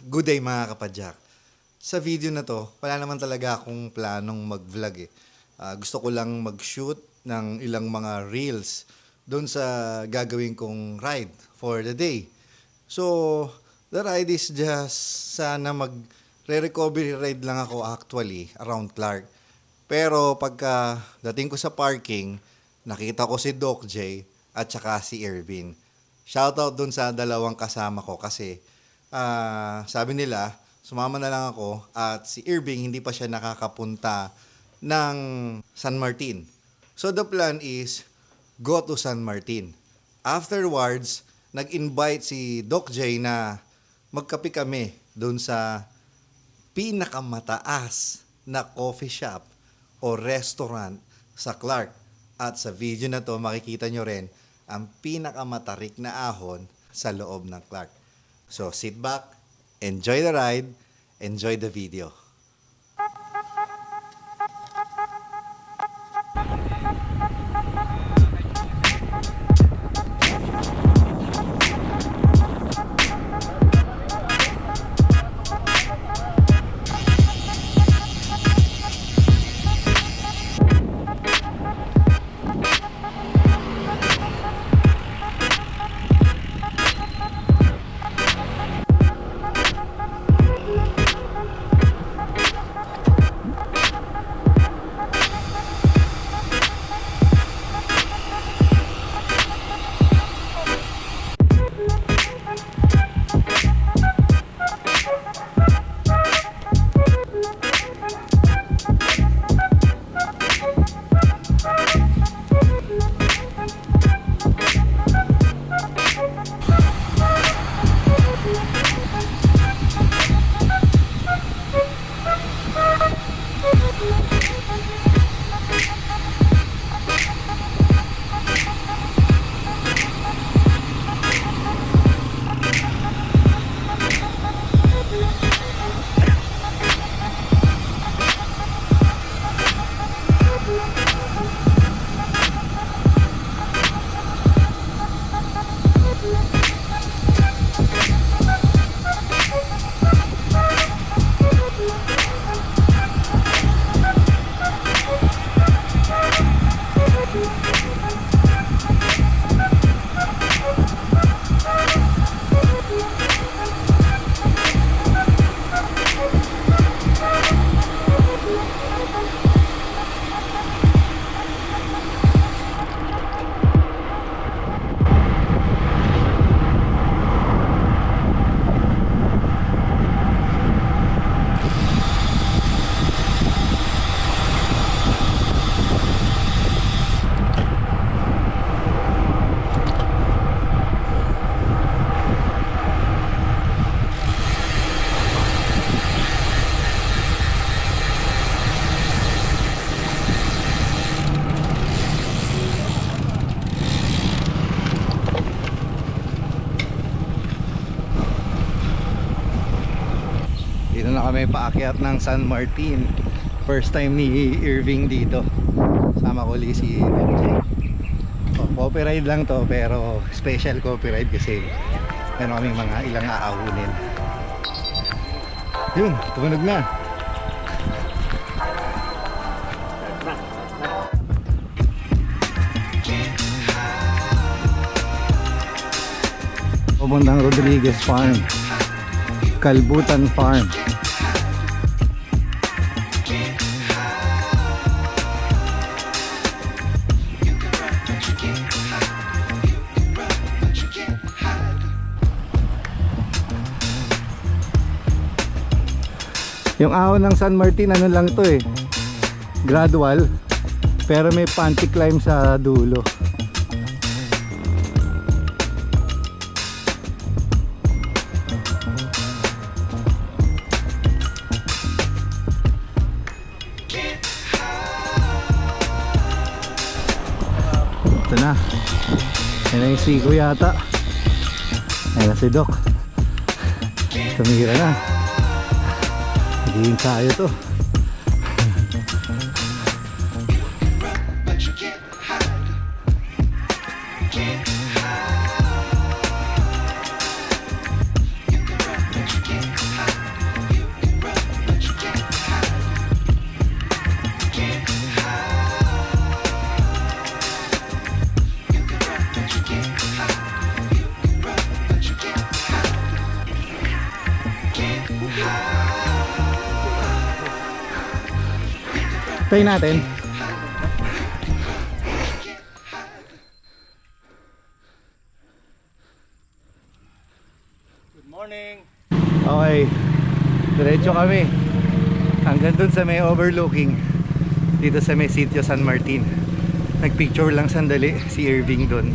Good day mga kapadyak. Sa video na to, wala naman talaga akong planong mag-vlog eh. Gusto ko lang mag-shoot ng ilang mga reels doon sa gagawin kong ride for the day. So, the ride is just sana mag-recovery ride lang ako actually around Clark. Pero pagka dating ko sa parking, nakita ko si Doc J at saka si Ervin. Shoutout doon sa dalawang kasama ko kasi sabi nila, sumama na lang ako at si Irving hindi pa siya nakakapunta ng San Martin. So the plan is, go to San Martin. Afterwards, nag-invite si Doc J na magkape kami doon sa pinakamataas na coffee shop o restaurant sa Clark. At sa video na to, makikita nyo rin ang pinakamatarik na ahon sa loob ng Clark. So sit back, enjoy the ride, enjoy the video. Dito na kami paakyat ng San Martin. First time ni Irving dito. Sama ko ulit si MJ. Copyright lang to pero special copyright kasi meron kaming mga ilang aawunin. Yun, tumunog na. Papuntang Rodriguez Farm, Kalbutan Farm. Yung ahon ng San Martin ano lang to eh, gradual, pero may panty climb sa dulo. Ito na, yan na yung siko yata. Ayan na si Doc, tumira na. Hindi tayo to. Try natin. Good morning. Okay. Diretso kami. Hanggang dun sa may overlooking. Dito sa may sitio San Martin. Nagpicture lang sandali si Irving dun.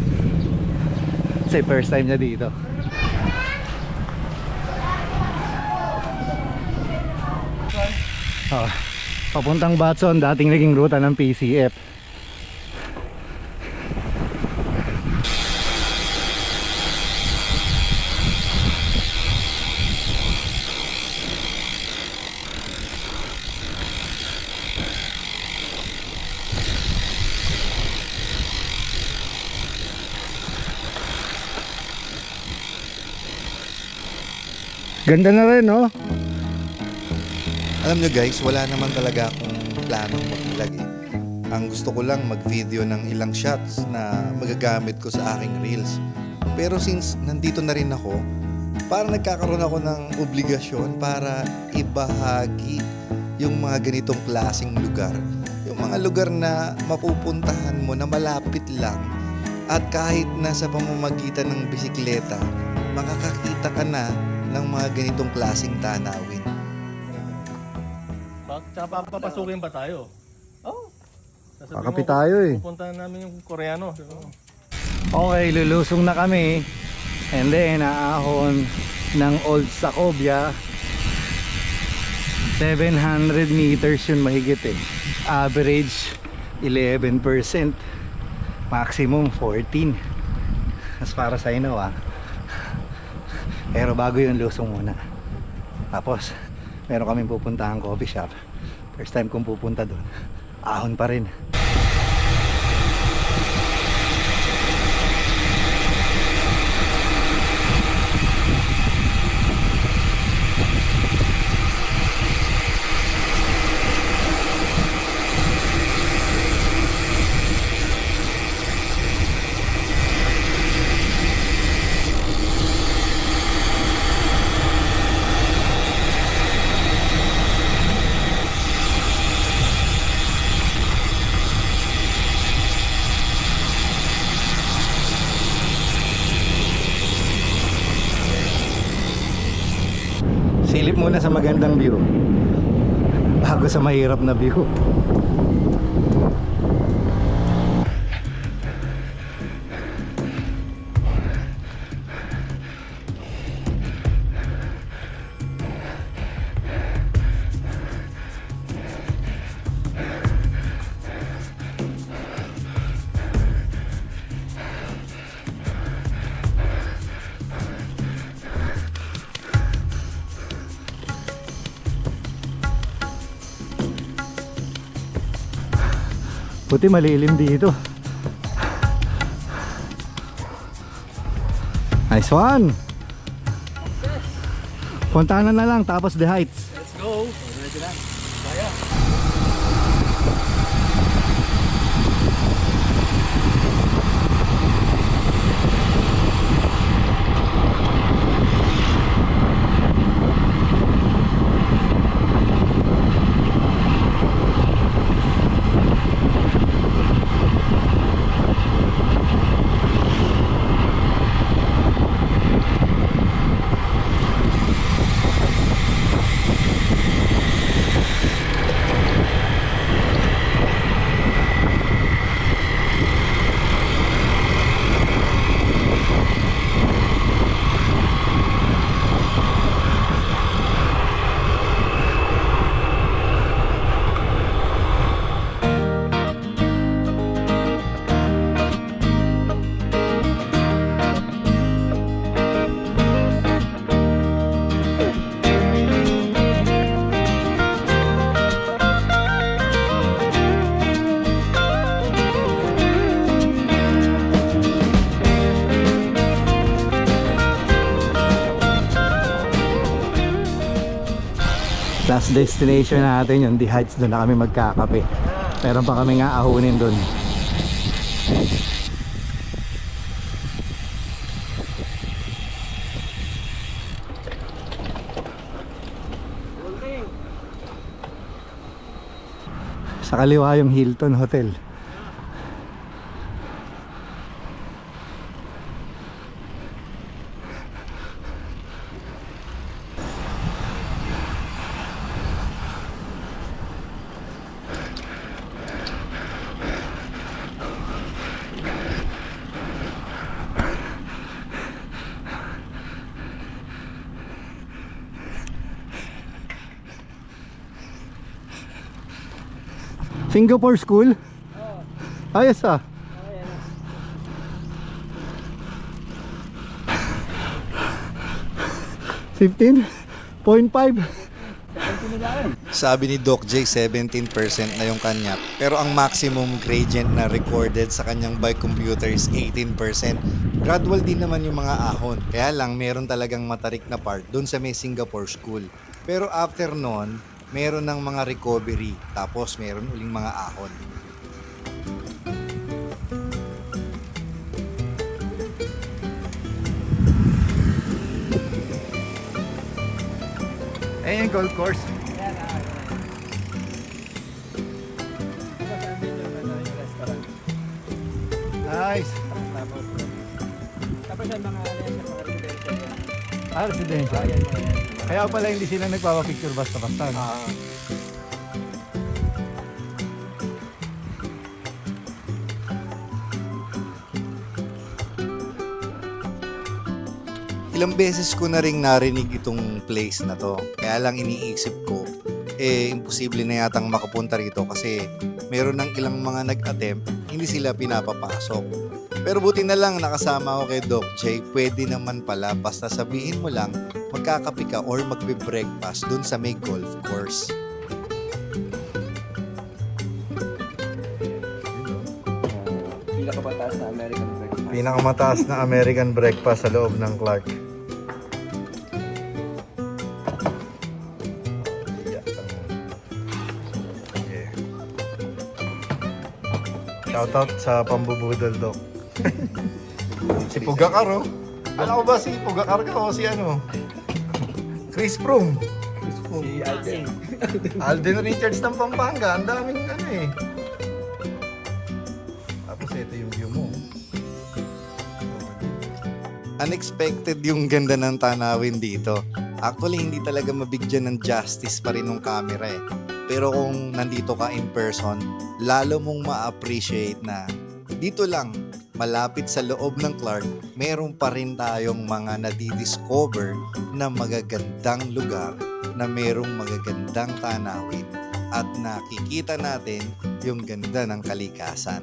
Kasi first time niya dito. Oh, papuntang Batson, dating naging ruta ng PCF. Ganda na rin, no? Alam nyo guys, wala naman talaga akong planong mag-vlog eh. Ang gusto ko lang mag-video ng ilang shots na magagamit ko sa aking reels. Pero since nandito na rin ako, parang nagkakaroon ako ng obligasyon para ibahagi yung mga ganitong klaseng lugar. Yung mga lugar na mapupuntahan mo na malapit lang at kahit nasa pamamagitan ng bisikleta, makakakita ka na ng mga ganitong klaseng tanawin. Tsaka papapasukin ba tayo? Oo. Kakapi tayo eh. Pupuntahan namin yung Koreano. Okay, lulusong na kami. And then, aahon ng Old Sacobia. 700 meters yun mahigit eh. Average 11%. Maximum 14. As para sa inyo Pero bago yun, lusong muna. Tapos meron kaming pupuntahan coffee shop. First time kong pupunta doon. Ahon pa rin. Silip muna sa magandang view bago sa mahirap na view. Buti malilim dito. Nice one. Puntahan na lang tapos the heights. Let's go. Ready na. Kaya. Last destination natin yung The Heights. Doon na kami magkakape. Meron pa kami nga ahunin doon. Sa kaliwa yung Hilton Hotel. Singapore school? Ayos ah. 15.5. Sabi ni Doc J, 17% na yung kanya. Pero ang maximum gradient na recorded sa kanyang bike computer is 18%. Gradual din naman yung mga ahon. Kaya lang, meron talagang matarik na part dun sa may Singapore school. Pero after nun, meron ng mga recovery. Tapos meron uling mga ahon. Ayun yung golf course. Nice. Tapos yung mga residential yan. Residential. Kaya pala hindi sila nagpapapicture basta-basta. No? Ilang beses ko na ring narinig itong place na to. Kaya lang iniisip ko, imposible na yatang makapunta rito kasi meron ng ilang mga nag-attempt, hindi sila pinapapasok. Pero buti na lang nakasama ko kay Doc J, pwede naman pala basta sabihin mo lang magkakape ka or magbe-breakfast dun sa may golf course. Pinakamataas na American breakfast. Pinakamataas na American breakfast sa loob ng Clark. Shoutout sa pambubudol, Doc. Si Pugakar, oh. Alam ko ba si Pugakar ka o si ano? Chris Froome. Si Alden. Alden Richards ng Pampanga. Ang daming ano eh. Tapos ito yung view mo. Unexpected yung ganda ng tanawin dito. Actually, hindi talaga mabigyan ng justice pa rin ng camera eh. Pero kung nandito ka in person, lalo mong ma-appreciate na dito lang, malapit sa loob ng Clark, meron pa rin tayong mga nadidiscover na magagandang lugar na merong magagandang tanawin at nakikita natin yung ganda ng kalikasan.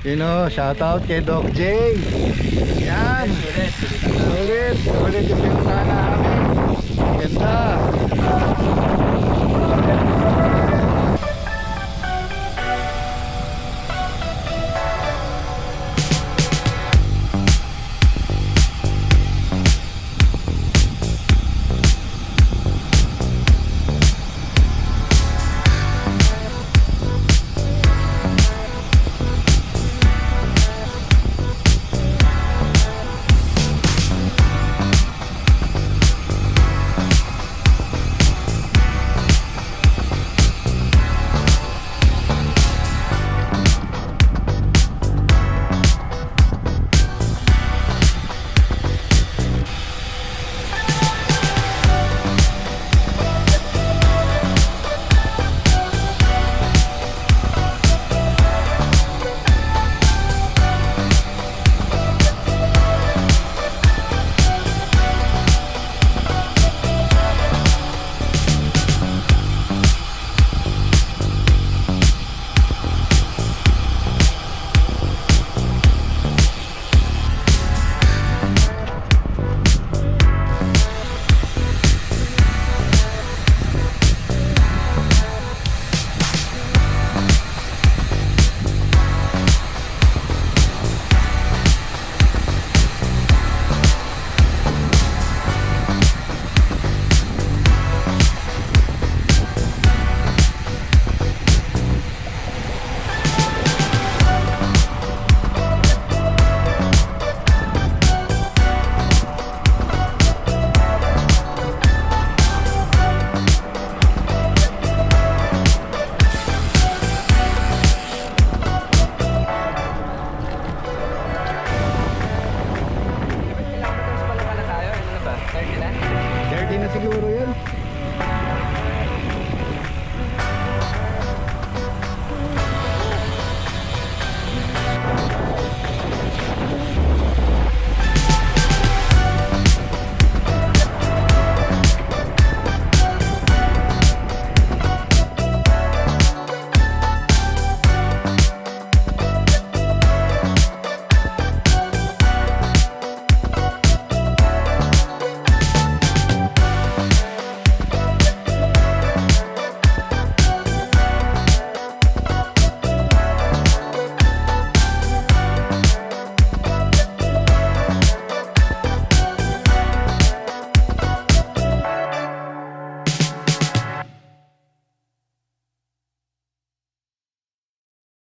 You know, shoutout kay Doc J. Yan. Ulit yung bintana namin. Ganda.